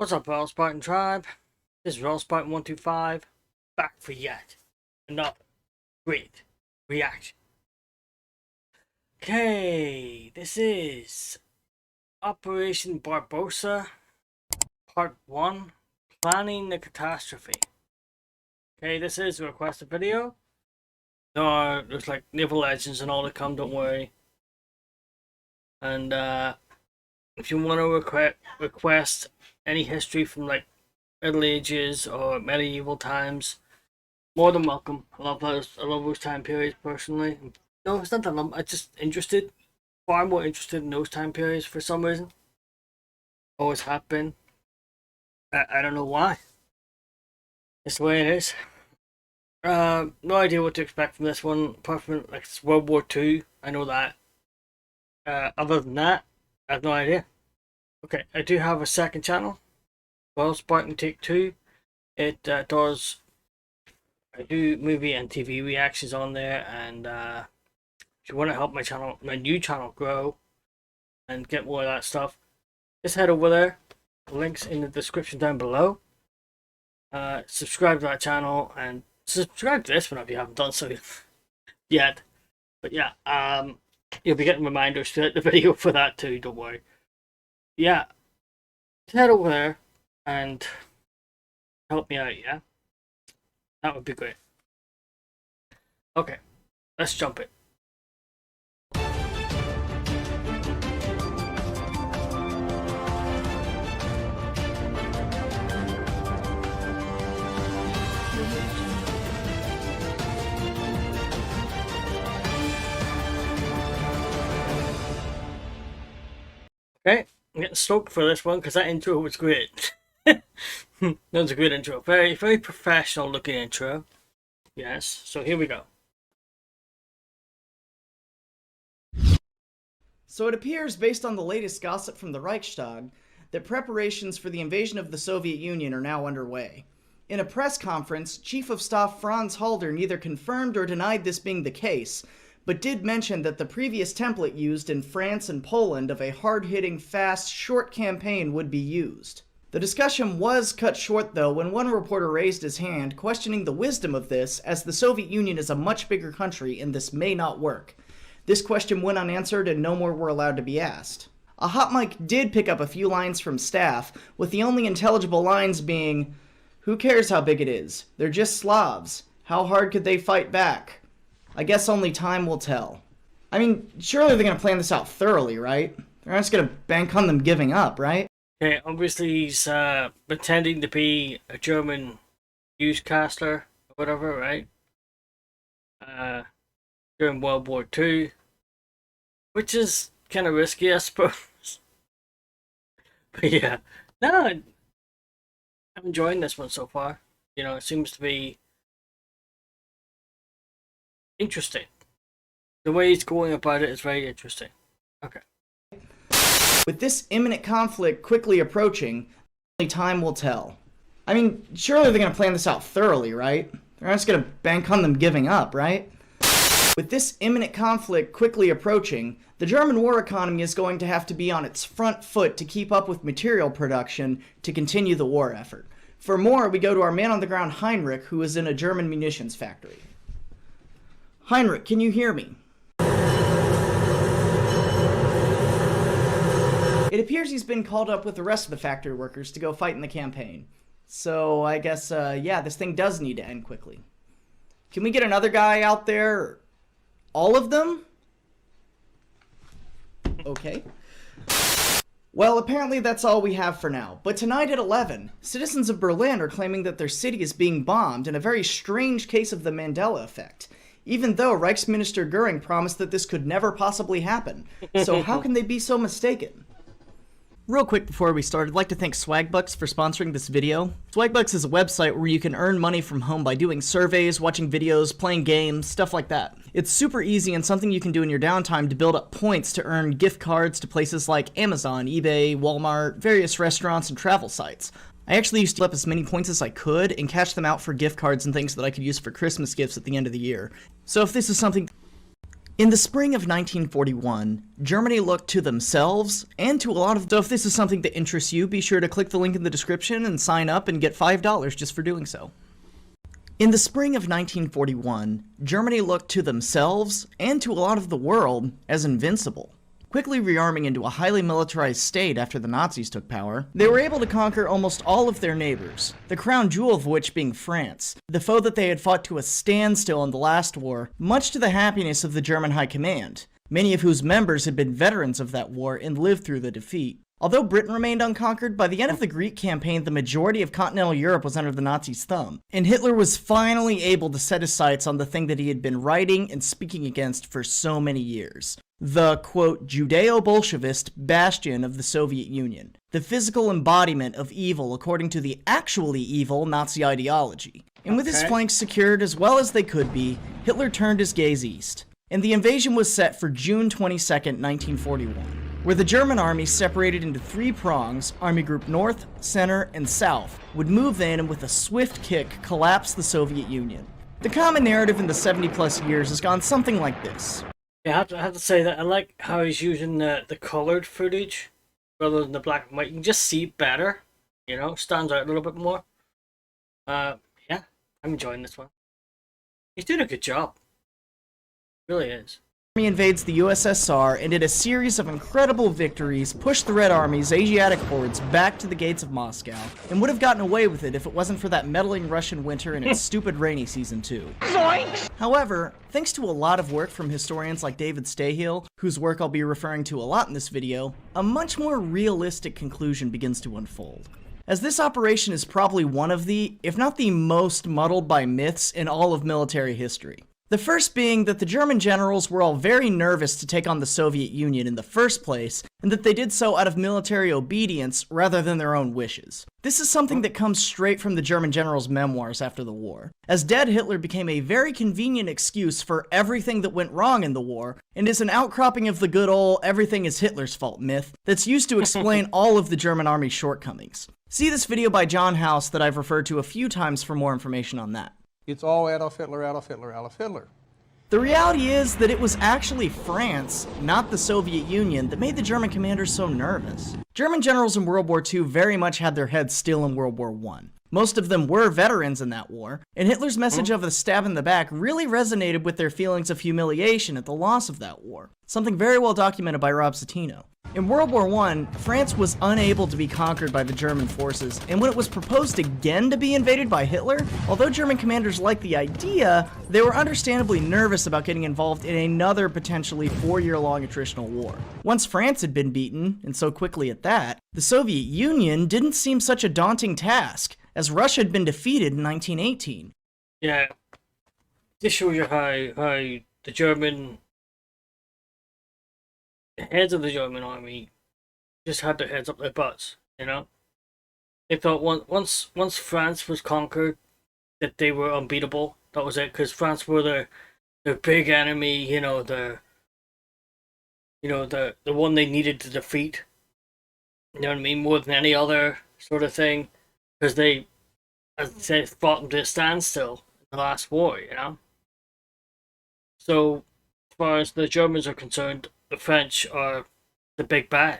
What's up, RoyalSpartan Tribe? This is RoyalSpartan125, back for yet another great reaction. Okay, this is Operation Barbarossa, Part 1, Planning the Catastrophe. Okay, this is a requested video. There's like naval legends and all that come, don't worry. And if you want to request any history from like Middle Ages or medieval times, more than welcome. I love those time periods personally. No, it's not that I'm just interested, far more interested in those time periods for some reason. Always have been. I don't know why. It's the way it is. No idea what to expect from this one, apart from like it's World War II. I know that. Other than that, I have no idea. Okay, I do have a second channel, RoyalSpartan Take Two. I do movie and TV reactions on there, and if you want to help my new channel grow and get more of that stuff, just head over there. The links in the description down below. Subscribe to that channel and subscribe to this one if you haven't done so yet. But yeah, you'll be getting reminders throughout the video for that too, don't worry. Yeah, just head over there and help me out, yeah? That would be great. Okay, let's jump it. Okay, I'm getting stoked for this one because that intro was great. That was a good intro. Very, very professional looking intro. Yes, so here we go. So it appears, based on the latest gossip from the Reichstag, that preparations for the invasion of the Soviet Union are now underway. In a press conference, Chief of Staff Franz Halder neither confirmed or denied this being the case, but did mention that the previous template used in France and Poland of a hard-hitting, fast, short campaign would be used. The discussion was cut short, though, when one reporter raised his hand, questioning the wisdom of this, as the Soviet Union is a much bigger country and this may not work. This question went unanswered and no more were allowed to be asked. A hot mic did pick up a few lines from staff, with the only intelligible lines being, "Who cares how big it is? They're just Slavs. How hard could they fight back? I guess only time will tell." I mean, surely they're going to plan this out thoroughly, right? They're not just going to bank on them giving up, right? Okay, obviously he's pretending to be a German newscaster or whatever, right? During World War II, which is kind of risky, I suppose. But yeah, no, I'm enjoying this one so far. You know, it seems to be interesting. The way he's going about it is very interesting. Okay. With this imminent conflict quickly approaching, only time will tell. I mean, surely they're going to plan this out thoroughly, right? They're not just going to bank on them giving up, right? With this imminent conflict quickly approaching, the German war economy is going to have to be on its front foot to keep up with material production to continue the war effort. For more, we go to our man on the ground, Heinrich, who is in a German munitions factory. Heinrich, can you hear me? It appears he's been called up with the rest of the factory workers to go fight in the campaign. So I guess, yeah, this thing does need to end quickly. Can we get another guy out there? All of them? Okay. Well, apparently that's all we have for now. But tonight at 11, citizens of Berlin are claiming that their city is being bombed in a very strange case of the Mandela effect. Even though Reichsminister Goering promised that this could never possibly happen. So how can they be so mistaken? Real quick before we start, I'd like to thank Swagbucks for sponsoring this video. Swagbucks is a website where you can earn money from home by doing surveys, watching videos, playing games, stuff like that. It's super easy and something you can do in your downtime to build up points to earn gift cards to places like Amazon, eBay, Walmart, various restaurants, and travel sites. I actually used to build up as many points as I could and cash them out for gift cards and things that I could use for Christmas gifts at the end of the year. So if this is something In the spring of 1941, Germany looked to themselves and to a lot of... So if this is something that interests you, be sure to click the link in the description and sign up and get $5 just for doing so. In the spring of 1941, Germany looked to themselves and to a lot of the world as invincible. Quickly rearming into a highly militarized state after the Nazis took power, they were able to conquer almost all of their neighbors, the crown jewel of which being France, the foe that they had fought to a standstill in the last war, much to the happiness of the German High Command, many of whose members had been veterans of that war and lived through the defeat. Although Britain remained unconquered, by the end of the Greek campaign, the majority of continental Europe was under the Nazis' thumb, and Hitler was finally able to set his sights on the thing that he had been writing and speaking against for so many years. The, quote, Judeo-Bolshevist bastion of the Soviet Union. The physical embodiment of evil according to the actually evil Nazi ideology. And with his flanks secured as well as they could be, Hitler turned his gaze east. And the invasion was set for June 22nd, 1941. Where the German army, separated into three prongs, Army Group North, Center, and South, would move in and with a swift kick collapse the Soviet Union. The common narrative in the 70-plus years has gone something like this. Yeah, I have to say that I like how he's using the colored footage rather than the black and white. You can just see it better, you know, stands out a little bit more. Yeah, I'm enjoying this one. He's doing a good job. Really is. Army invades the USSR and in a series of incredible victories pushed the Red Army's Asiatic hordes back to the gates of Moscow, and would have gotten away with it if it wasn't for that meddling Russian winter and its stupid rainy season too. However, thanks to a lot of work from historians like David Stahill, whose work I'll be referring to a lot in this video, a much more realistic conclusion begins to unfold. As this operation is probably one of the, if not the most muddled by myths in all of military history. The first being that the German generals were all very nervous to take on the Soviet Union in the first place, and that they did so out of military obedience rather than their own wishes. This is something that comes straight from the German generals' memoirs after the war, as dead Hitler became a very convenient excuse for everything that went wrong in the war, and is an outcropping of the good old everything is Hitler's fault myth that's used to explain all of the German army's shortcomings. See this video by John House that I've referred to a few times for more information on that. It's all Adolf Hitler, Adolf Hitler, Adolf Hitler. The reality is that it was actually France, not the Soviet Union, that made the German commanders so nervous. German generals in World War II very much had their heads still in World War I. Most of them were veterans in that war, and Hitler's message of the stab in the back really resonated with their feelings of humiliation at the loss of that war, something very well documented by Rob Citino. In World War I, France was unable to be conquered by the German forces, and when it was proposed again to be invaded by Hitler, although German commanders liked the idea, they were understandably nervous about getting involved in another potentially 4-year-long attritional war. Once France had been beaten, and so quickly at that, the Soviet Union didn't seem such a daunting task, as Russia had been defeated in 1918. Yeah, this shows you how the German heads of the German army just had their heads up their butts, you know? They thought once France was conquered, that they were unbeatable. That was it, because France were their big enemy, the one they needed to defeat. You know what I mean? More than any other sort of thing. Because they, as I said, fought them to a standstill in the last war, you know? So, as far as the Germans are concerned, the French are the big bad,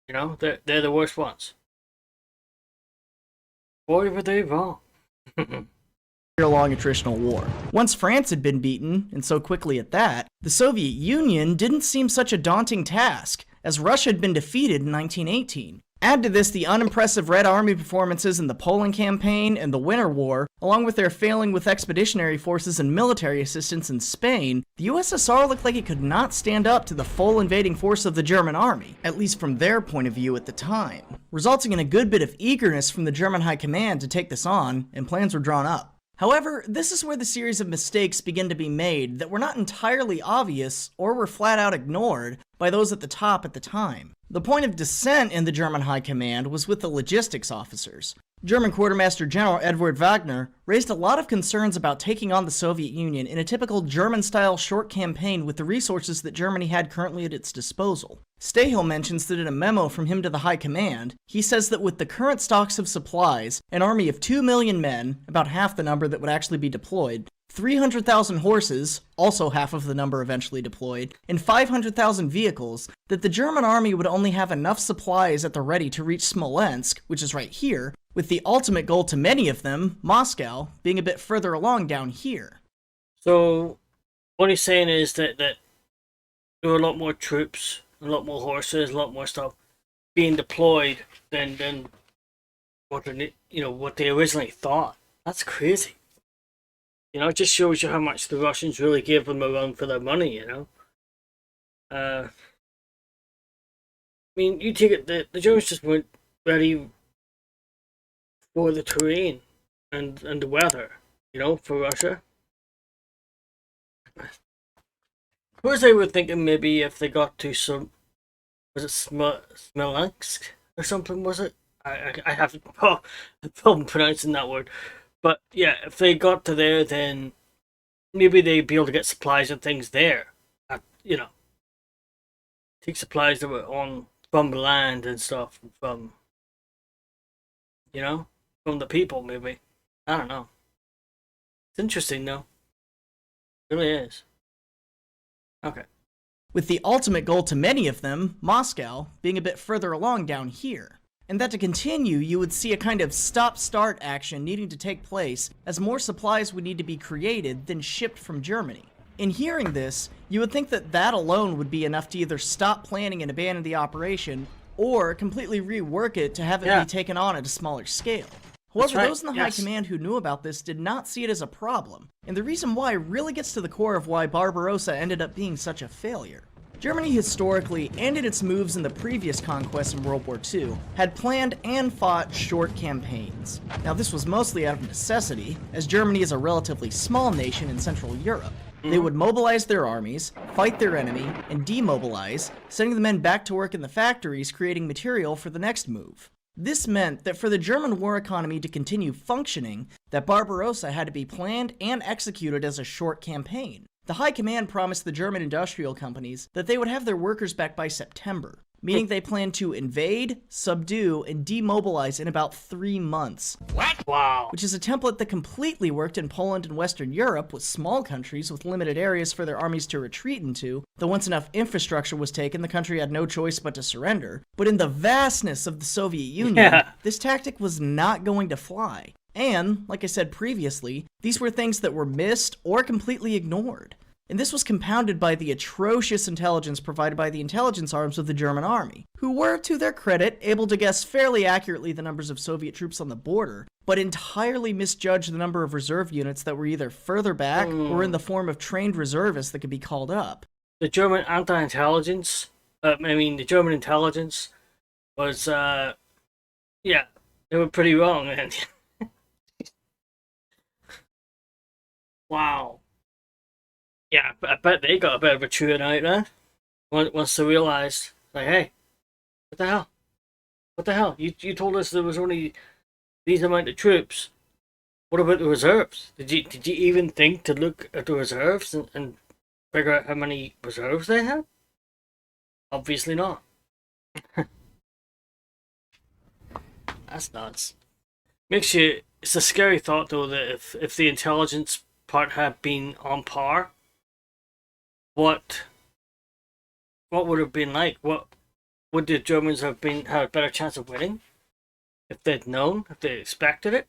you know? They're the worst ones. Boy, were they wrong. Year-long attritional war. Once France had been beaten, and so quickly at that, the Soviet Union didn't seem such a daunting task, as Russia had been defeated in 1918. Add to this the unimpressive Red Army performances in the Poland campaign and the Winter War, along with their failing with expeditionary forces and military assistance in Spain, the USSR looked like it could not stand up to the full invading force of the German army, at least from their point of view at the time, resulting in a good bit of eagerness from the German High Command to take this on, and plans were drawn up. However, this is where the series of mistakes begin to be made that were not entirely obvious or were flat out ignored by those at the top at the time. The point of dissent in the German High Command was with the logistics officers. German Quartermaster General Edward Wagner raised a lot of concerns about taking on the Soviet Union in a typical German-style short campaign with the resources that Germany had currently at its disposal. Stahill mentions that in a memo from him to the High Command, he says that with the current stocks of supplies, an army of 2 million men, about half the number that would actually be deployed, 300,000 horses, also half of the number eventually deployed, and 500,000 vehicles, that the German army would only have enough supplies at the ready to reach Smolensk, which is right here, with the ultimate goal to many of them, Moscow, being a bit further along down here. So, what he's saying is that there were a lot more troops, a lot more horses, a lot more stuff being deployed than what they originally thought. That's crazy. It just shows you how much the Russians really gave them a run for their money, I mean, you take it, the Germans just weren't ready for the terrain and the weather, for Russia. Of course, they were thinking maybe if they got to was it Smolensk or something, was it? I have a problem pronouncing that word. But yeah, if they got to there, then maybe they'd be able to get supplies and things there. Take supplies that were from the land and stuff, from the people, maybe. I don't know. It's interesting, though. It really is. Okay. With the ultimate goal to many of them, Moscow, being a bit further along down here. And that to continue, you would see a kind of stop-start action needing to take place as more supplies would need to be created than shipped from Germany. In hearing this, you would think that that alone would be enough to either stop planning and abandon the operation, or completely rework it to have it be taken on at a smaller scale. However, those in the high command who knew about this did not see it as a problem, and the reason why really gets to the core of why Barbarossa ended up being such a failure. Germany historically, and in its moves in the previous conquests in World War II, had planned and fought short campaigns. Now this was mostly out of necessity, as Germany is a relatively small nation in Central Europe. They would mobilize their armies, fight their enemy, and demobilize, sending the men back to work in the factories creating material for the next move. This meant that for the German war economy to continue functioning, that Barbarossa had to be planned and executed as a short campaign. The High Command promised the German industrial companies that they would have their workers back by September, meaning they planned to invade, subdue, and demobilize in about 3 months. What? Wow. Which is a template that completely worked in Poland and Western Europe, with small countries with limited areas for their armies to retreat into, though once enough infrastructure was taken, the country had no choice but to surrender. But in the vastness of the Soviet Union, this tactic was not going to fly. And, like I said previously, these were things that were missed or completely ignored. And this was compounded by the atrocious intelligence provided by the intelligence arms of the German army, who were, to their credit, able to guess fairly accurately the numbers of Soviet troops on the border, but entirely misjudged the number of reserve units that were either further back or in the form of trained reservists that could be called up. The German intelligence was, they were pretty wrong, man. Wow. Yeah, I bet they got a bit of a chewing out there. Once they realised, like, hey, what the hell? What the hell? You told us there was only these amount of troops. What about the reserves? Did you even think to look at the reserves and figure out how many reserves they had? Obviously not. That's nuts. It's a scary thought though that if the intelligence part had been on par, what would it have been like? What would the Germans have had a better chance of winning if they'd known, if they expected it?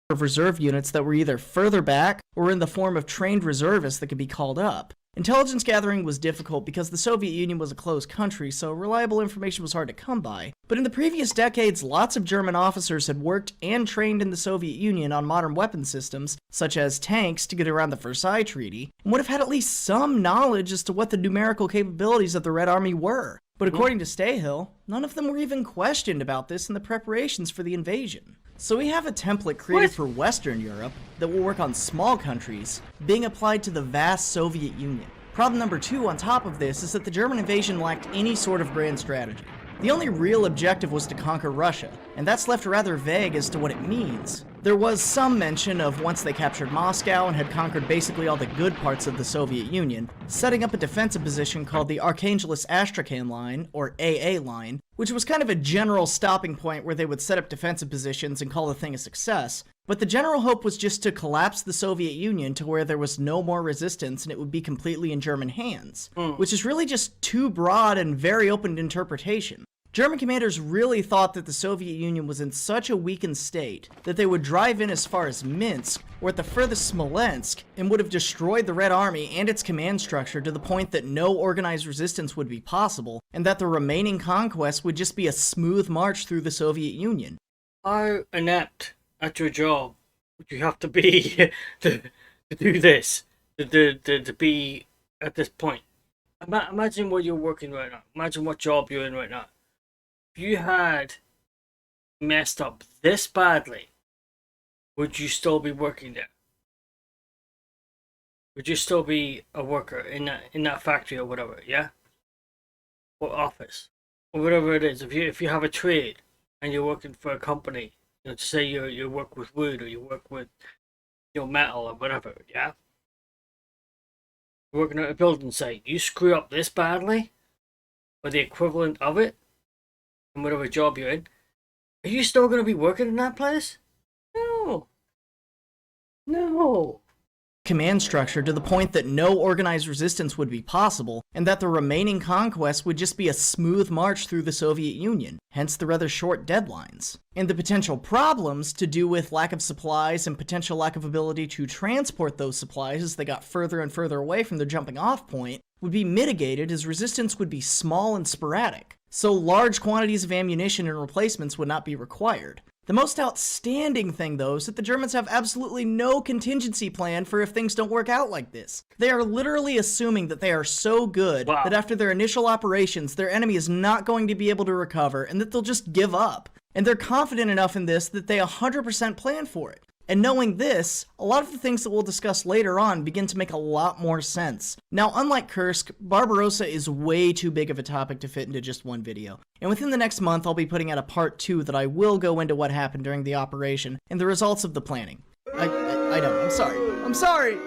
Of reserve units that were either further back or in the form of trained reservists that could be called up. Intelligence gathering was difficult because the Soviet Union was a closed country, so reliable information was hard to come by. But in the previous decades, lots of German officers had worked and trained in the Soviet Union on modern weapon systems, such as tanks to get around the Versailles Treaty, and would have had at least some knowledge as to what the numerical capabilities of the Red Army were. But according to Stayhill, none of them were even questioned about this in the preparations for the invasion. So we have a template created for Western Europe that will work on small countries, being applied to the vast Soviet Union. Problem number 2 on top of this is that the German invasion lacked any sort of grand strategy. The only real objective was to conquer Russia, and that's left rather vague as to what it means. There was some mention of once they captured Moscow and had conquered basically all the good parts of the Soviet Union, setting up a defensive position called the Archangelsk-Astrakhan Line, or AA Line, which was kind of a general stopping point where they would set up defensive positions and call the thing a success. But the general hope was just to collapse the Soviet Union to where there was no more resistance and it would be completely in German hands, which is really just too broad and very open to interpretation. German commanders really thought that the Soviet Union was in such a weakened state that they would drive in as far as Minsk or at the furthest Smolensk and would have destroyed the Red Army and its command structure to the point that no organized resistance would be possible and that the remaining conquest would just be a smooth march through the Soviet Union. How inept at your job would you have to be to do this, to be at this point? Imagine where you're working right now. Imagine what job you're in right now. If you had messed up this badly, would you still be working there? Would you still be a worker in that factory or whatever, yeah? Or office, or whatever it is. If you have a trade and you're working for a company, you know, to say you work with wood or you work with, you know, metal or whatever, yeah? You're working at a building site, you screw up this badly, or the equivalent of it, and whatever job you're in, are you still going to be working in that place? No. No. Command structure to the point that no organized resistance would be possible, and that the remaining conquest would just be a smooth march through the Soviet Union, hence the rather short deadlines. And the potential problems to do with lack of supplies and potential lack of ability to transport those supplies as they got further and further away from their jumping off point would be mitigated as resistance would be small and sporadic, so large quantities of ammunition and replacements would not be required. The most outstanding thing, though, is that the Germans have absolutely no contingency plan for if things don't work out like this. They are literally assuming that they are so good that after their initial operations, their enemy is not going to be able to recover and that they'll just give up. And they're confident enough in this that they 100% plan for it. And knowing this, a lot of the things that we'll discuss later on begin to make a lot more sense. Now, unlike Kursk, Barbarossa is way too big of a topic to fit into just one video. And within the next month, I'll be putting out a part 2 that I will go into what happened during the operation and the results of the planning. I know, I'm sorry!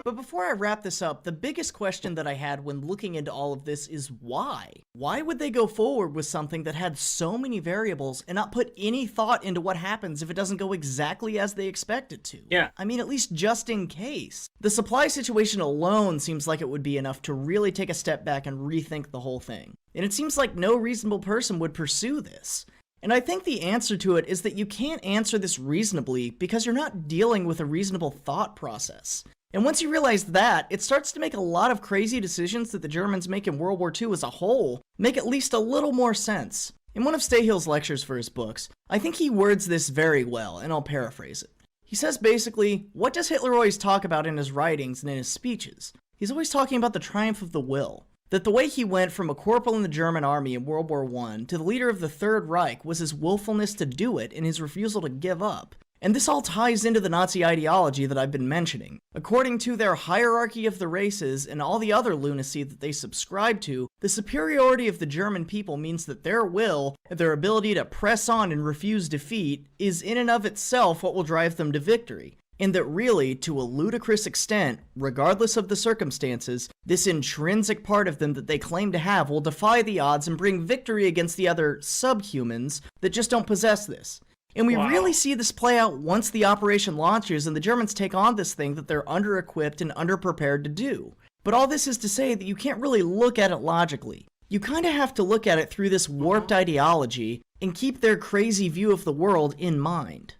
But before I wrap this up, the biggest question that I had when looking into all of this is why? Why would they go forward with something that had so many variables and not put any thought into what happens if it doesn't go exactly as they expect it to? Yeah. I mean, at least just in case. The supply situation alone seems like it would be enough to really take a step back and rethink the whole thing. And it seems like no reasonable person would pursue this. And I think the answer to it is that you can't answer this reasonably because you're not dealing with a reasonable thought process. And once you realize that, it starts to make a lot of crazy decisions that the Germans make in World War II as a whole make at least a little more sense. In one of Stahill's lectures for his books, I think he words this very well, and I'll paraphrase it. He says basically, what does Hitler always talk about in his writings and in his speeches? He's always talking about the triumph of the will. That the way he went from a corporal in the German army in World War I to the leader of the Third Reich was his willfulness to do it and his refusal to give up. And this all ties into the Nazi ideology that I've been mentioning. According to their hierarchy of the races and all the other lunacy that they subscribe to, the superiority of the German people means that their will, their ability to press on and refuse defeat, is in and of itself what will drive them to victory. And that really, to a ludicrous extent, regardless of the circumstances, this intrinsic part of them that they claim to have will defy the odds and bring victory against the other subhumans that just don't possess this. And we really see this play out once the operation launches and the Germans take on this thing that they're under-equipped and under-prepared to do. But all this is to say that you can't really look at it logically. You kind of have to look at it through this warped ideology and keep their crazy view of the world in mind.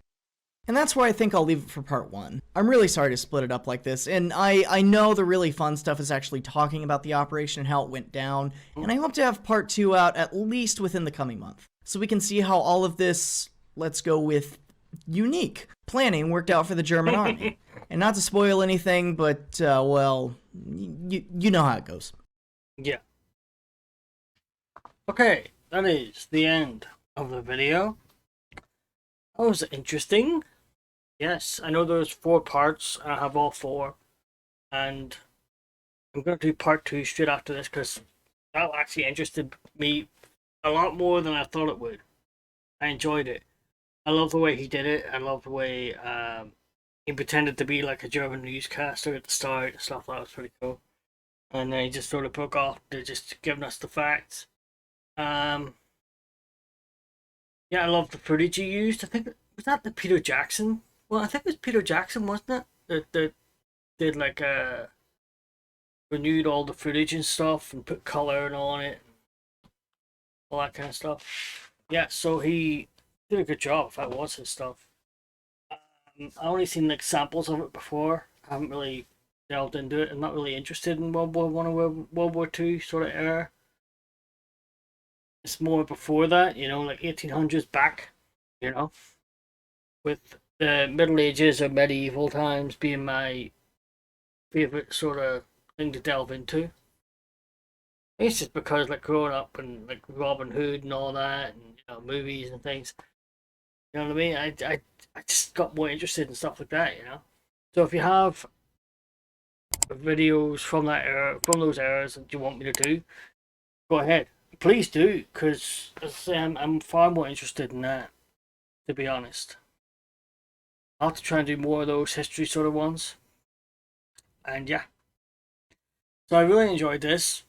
And that's where I think I'll leave it for part 1. I'm really sorry to split it up like this, and I know the really fun stuff is actually talking about the operation and how it went down, and I hope to have part 2 out at least within the coming month, so we can see how all of this, let's go with unique planning worked out for the German army. And not to spoil anything, but, well, you know how it goes. Yeah. Okay, that is the end of the video. That was interesting. Yes, I know there's 4 parts. I have all 4. And I'm going to do part 2 straight after this because that actually interested me a lot more than I thought it would. I enjoyed it. I love the way he did it. I love the way he pretended to be like a German newscaster at the start and stuff. That was pretty cool. And then he just sort of broke off to just giving us the facts. Yeah, I love the footage he used. I think, was that the Peter Jackson Well, I think it was Peter Jackson, wasn't it? That did like renewed all the footage and stuff and put color on it, all that kind of stuff. Yeah, so he did a good job. If that was his stuff, I only seen like samples of it before. I haven't really delved into it. I'm not really interested in World War One or World War Two sort of era. It's more before that, like 1800s back, you know, with the Middle Ages or medieval times being my favorite sort of thing to delve into. It's just because like growing up and like Robin Hood and all that, and movies and things. You know what I mean? I just got more interested in stuff like that. So if you have videos from that era, from those eras that you want me to do, go ahead. Please do, because as I say, I'm far more interested in that, to be honest. I'll have to try and do more of those history sort of ones. And yeah. So I really enjoyed this.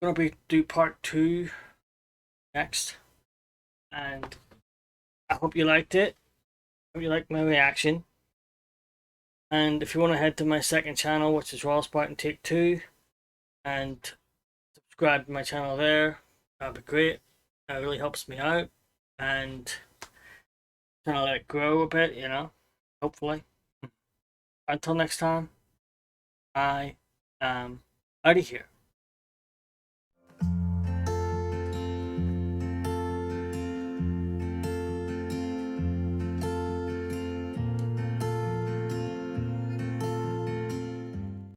I'm gonna do part 2 next. And I hope you liked it. Hope you liked my reaction. And if you want to head to my second channel, which is RoyalSpartan Take Two, and subscribe to my channel there, that'd be great. That really helps me out and kind of let it grow a bit, hopefully. Until next time, I am out of here.